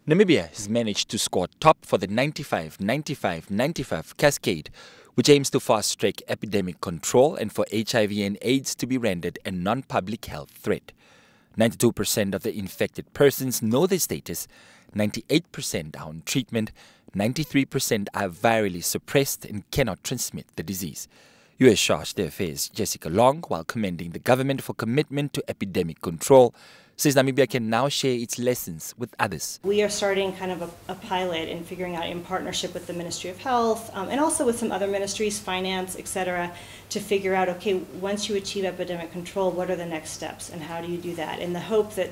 Namibia has managed to score top for the 95-95-95 cascade, which aims to fast-track epidemic control and for HIV and AIDS to be rendered a non-public health threat. 92% of the infected persons know their status, 98% are on treatment, 93% are virally suppressed and cannot transmit the disease. U.S. Charge d'Affaires Jessica Long, while commending the government for commitment to epidemic control, says Namibia can now share its lessons with others. We are starting kind of a pilot and figuring out in partnership with the Ministry of Health and also with some other ministries, finance, etc., to figure out, okay, once you achieve epidemic control, what are the next steps and how do you do that? In the hope that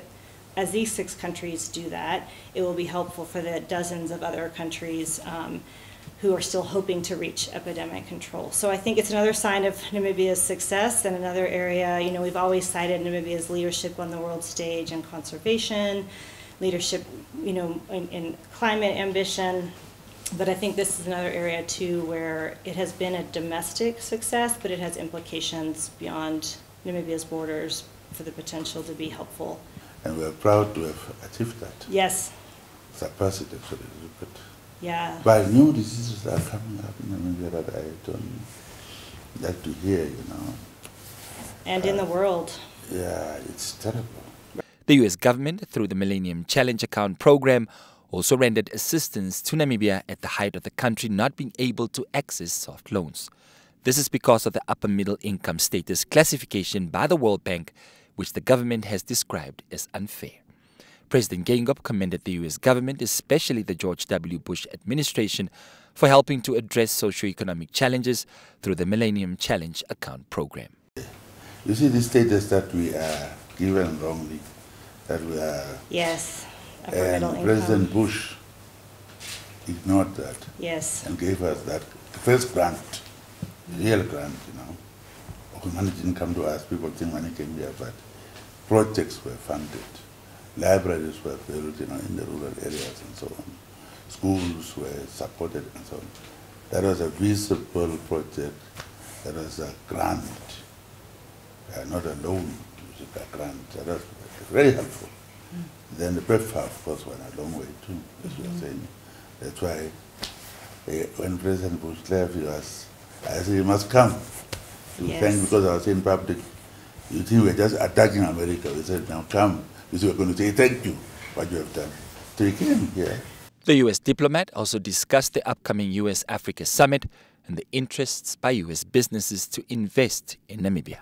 as these 6 countries do that, it will be helpful for the dozens of other countries who are still hoping to reach epidemic control. So I think it's another sign of Namibia's success and another area, we've always cited Namibia's leadership on the world stage in conservation, leadership, in climate ambition. But I think this is another area too where it has been a domestic success, but it has implications beyond Namibia's borders for the potential to be helpful. And we're proud to have achieved that. Yes. Surpassed it actually. Yeah. But new diseases are coming up in Namibia that I don't like to hear, And in the world. Yeah, it's terrible. The U.S. government, through the Millennium Challenge Account program, also rendered assistance to Namibia at the height of the country not being able to access soft loans. This is because of the upper middle income status classification by the World Bank, which the government has described as unfair. President Geingob commended the U.S. government, especially the George W. Bush administration, for helping to address socio-economic challenges through the Millennium Challenge Account program. You see the status that we are given wrongly, that we are... Yes, upper and middle income. President Bush ignored that. Yes. And gave us that first grant, real grant, Money didn't come to us, people think money came here, but projects were funded. Libraries were built, in the rural areas and so on. Schools were supported and so on. That was a visible project. That was a grant, not a loan, it was a grant. That was very helpful. Then the PEPFAR, of course, went a long way too, as you are saying. That's why when President Bush left, I said, you must come to thank, because I was in public. You think we're just attacking America. We said, now come. Because we're going to say thank you for what you have done. So he came here. The U.S. diplomat also discussed the upcoming U.S.-Africa summit and the interests by U.S. businesses to invest in Namibia.